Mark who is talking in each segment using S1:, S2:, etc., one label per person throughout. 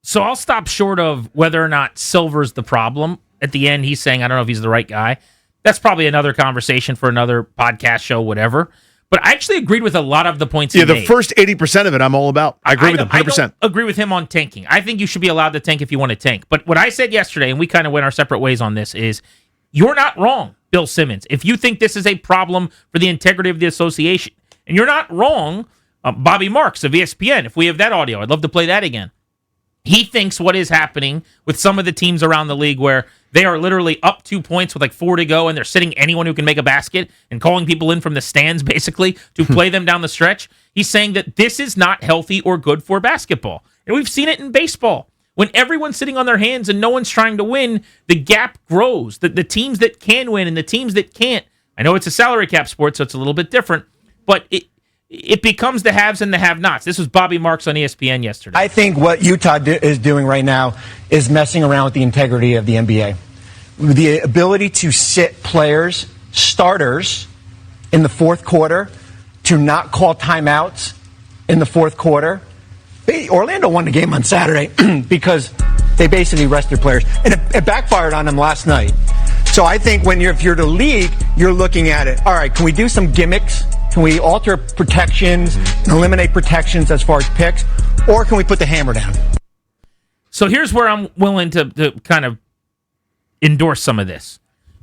S1: So I'll stop short of whether or not Silver's the problem. At the end, he's saying, I don't know if he's the right guy. That's probably another conversation for another podcast show, whatever. But I actually agreed with a lot of the points he made.
S2: Yeah, the first 80% of it I'm all about. I agree with him 100%.
S1: I don't agree with him on tanking. I think you should be allowed to tank if you want to tank. But what I said yesterday, and we kind of went our separate ways on this, is you're not wrong, Bill Simmons. If you think this is a problem for the integrity of the association, and you're not wrong, Bobby Marks of ESPN, if we have that audio, I'd love to play that again. He thinks what is happening with some of the teams around the league where they are literally up 2 points with like 4 to go and they're sitting anyone who can make a basket and calling people in from the stands basically to play them down the stretch. He's saying that this is not healthy or good for basketball. And we've seen it in baseball. When everyone's sitting on their hands and no one's trying to win, the gap grows. The teams that can win and the teams that can't, I know it's a salary cap sport, so it's a little bit different, but it becomes the haves and the have-nots. This was Bobby Marks on ESPN yesterday.
S3: I think what Utah is doing right now is messing around with the integrity of the NBA. The ability to sit players, starters, in the fourth quarter, to not call timeouts in the fourth quarter. Orlando won the game on Saturday because they basically rested players. And it backfired on them last night. So I think if you're the league, you're looking at it. All right, can we do some gimmicks? Can we alter protections and eliminate protections as far as picks? Or can we put the hammer down?
S1: So here's where I'm willing to kind of endorse some of this.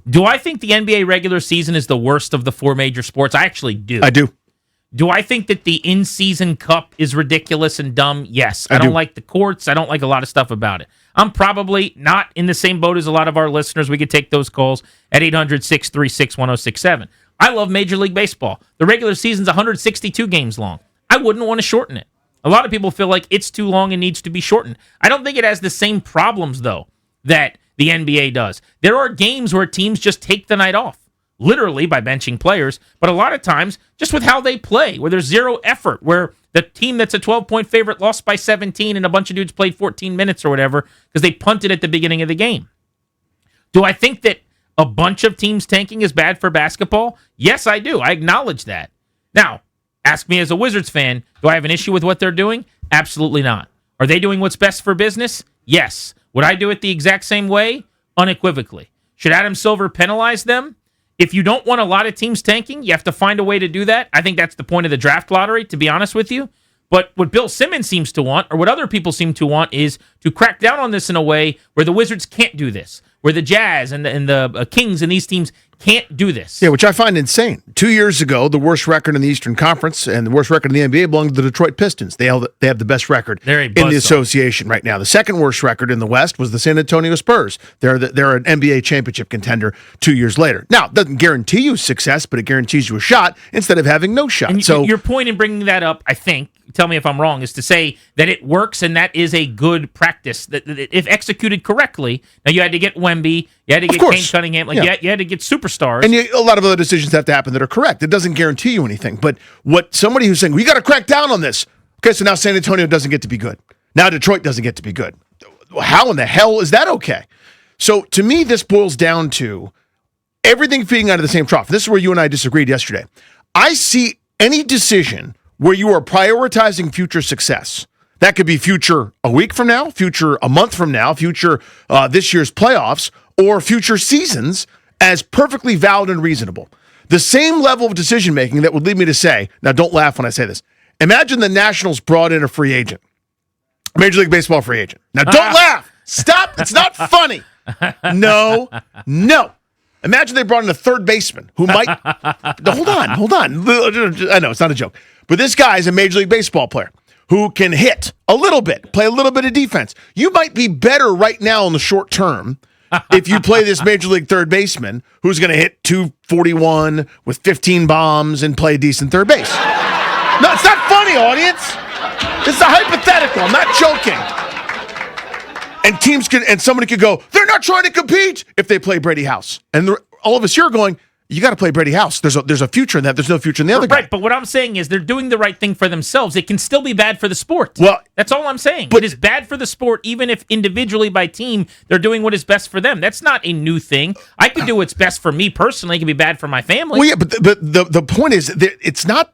S1: Do I think the NBA regular season is the worst of the 4 major sports? I actually do.
S2: I do.
S1: Do I think that the in-season cup is ridiculous and dumb? Yes. I don't like the courts. I don't like a lot of stuff about it. I'm probably not in the same boat as a lot of our listeners. We could take those calls at 800-636-1067. I love Major League Baseball. The regular season's 162 games long. I wouldn't want to shorten it. A lot of people feel like it's too long and needs to be shortened. I don't think it has the same problems, though, that the NBA does. There are games where teams just take the night off, literally by benching players, but a lot of times just with how they play, where there's zero effort, where the team that's a 12-point favorite lost by 17 and a bunch of dudes played 14 minutes or whatever because they punted at the beginning of the game. Do I think that a bunch of teams tanking is bad for basketball? Yes, I do. I acknowledge that. Now, ask me as a Wizards fan, do I have an issue with what they're doing? Absolutely not. Are they doing what's best for business? Yes. Would I do it the exact same way? Unequivocally. Should Adam Silver penalize them? If you don't want a lot of teams tanking, you have to find a way to do that. I think that's the point of the draft lottery, to be honest with you. But what Bill Simmons seems to want, or what other people seem to want, is to crack down on this in a way where the Wizards can't do this, where the Jazz and the Kings and these teams can't do this.
S2: Yeah, which I find insane. 2 years ago, the worst record in the Eastern Conference and the worst record in the NBA belonged to the Detroit Pistons. They have the best record in the association right now. The second worst record in the West was the San Antonio Spurs. They're an NBA championship contender 2 years later. Now, it doesn't guarantee you success, but it guarantees you a shot instead of having no shot.
S1: And so your point in bringing that up, I think, tell me if I'm wrong, is to say that it works and that is a good practice that if executed correctly. Now, you had to get Wemby, you had to get Kane Cunningham, you had to get superstars.
S2: And a lot of other decisions have to happen that are correct. It doesn't guarantee you anything. But what somebody who's saying, we got to crack down on this. Okay, so now San Antonio doesn't get to be good. Now Detroit doesn't get to be good. How in the hell is that okay? So to me, this boils down to everything feeding out of the same trough. This is where you and I disagreed yesterday. I see any decision where you are prioritizing future success. That could be future a week from now, future a month from now, future this year's playoffs, or future seasons as perfectly valid and reasonable. The same level of decision-making that would lead me to say, now don't laugh when I say this, imagine the Nationals brought in a free agent, Major League Baseball free agent. Now don't laugh. Stop. It's not funny. No. Imagine they brought in a third baseman who might... Hold on. I know, it's not a joke. But this guy is a Major League Baseball player who can hit a little bit, play a little bit of defense. You might be better right now in the short term if you play this Major League third baseman who's going to hit 241 with 15 bombs and play decent third base. No, it's not funny, audience. It's a hypothetical. I'm not joking. And somebody could go, they're not trying to compete if they play Brady House. And all of us here are going, you got to play Brady House. There's a future in that. There's no future in the other guy.
S1: Right, but what I'm saying is they're doing the right thing for themselves. It can still be bad for the sport.
S2: Well,
S1: that's all I'm saying. But it is bad for the sport, even if individually by team, they're doing what is best for them. That's not a new thing. I could do what's best for me personally. It can be bad for my family.
S2: Well, yeah, but the point is that it's not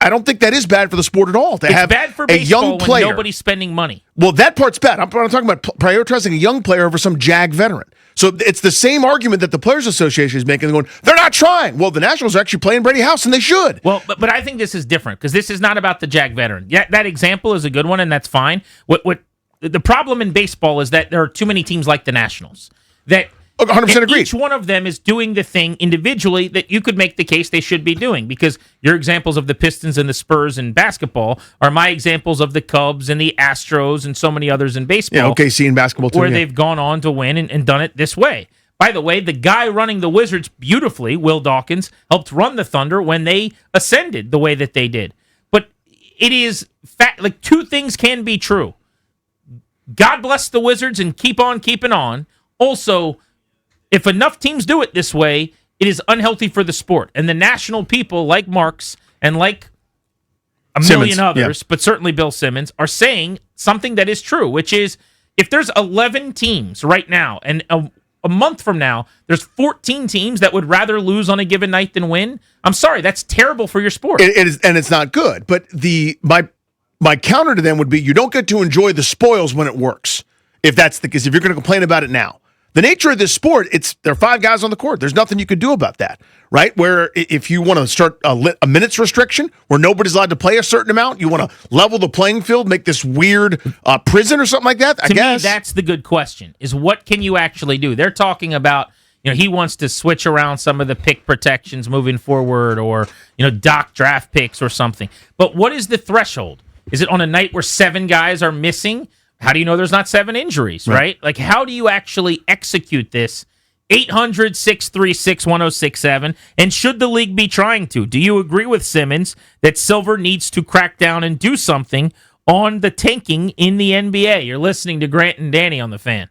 S2: I don't think that is bad for the sport at all. To
S1: It's
S2: have
S1: bad for
S2: a
S1: baseball
S2: young player.
S1: when nobody's spending money.
S2: Well, that part's bad. I'm talking about prioritizing a young player over some JAG veteran. So it's the same argument that the Players Association is making. They're going, they're not trying. Well, the Nationals are actually playing Brady House, and they should.
S1: Well, but I think this is different because this is not about the JAG veteran. Yeah, that example is a good one, and that's fine. What the problem in baseball is that there are too many teams like the Nationals that
S2: 100% agreed.
S1: Each one of them is doing the thing individually that you could make the case they should be doing, because your examples of the Pistons and the Spurs in basketball are my examples of the Cubs and the Astros and so many others in baseball.
S2: Yeah, OKC in basketball too.
S1: Where they've gone on to win and done it this way. By the way, the guy running the Wizards beautifully, Will Dawkins, helped run the Thunder when they ascended the way that they did. But it is like two things can be true. God bless the Wizards and keep on keeping on. Also, if enough teams do it this way, it is unhealthy for the sport. And the national people like Marks and like a million others, but certainly Bill Simmons, are saying something that is true, which is if there's 11 teams right now and a month from now, there's 14 teams that would rather lose on a given night than win, I'm sorry, that's terrible for your sport.
S2: It is, and it's not good. But my counter to them would be you don't get to enjoy the spoils when it works. If that's the case, if you're going to complain about it now. The nature of this sport, there are 5 guys on the court. There's nothing you could do about that, right? Where if you want to start a minutes restriction where nobody's allowed to play a certain amount, you want to level the playing field, make this weird prison or something like that, I guess.
S1: To me, that's the good question, is what can you actually do? They're talking about, he wants to switch around some of the pick protections moving forward or, dock draft picks or something. But what is the threshold? Is it on a night where 7 guys are missing? How do you know there's not 7 injuries, right? Like, how do you actually execute this? 800-636-1067. And should the league be trying to? Do you agree with Simmons that Silver needs to crack down and do something on the tanking in the NBA? You're listening to Grant and Danny on The Fan.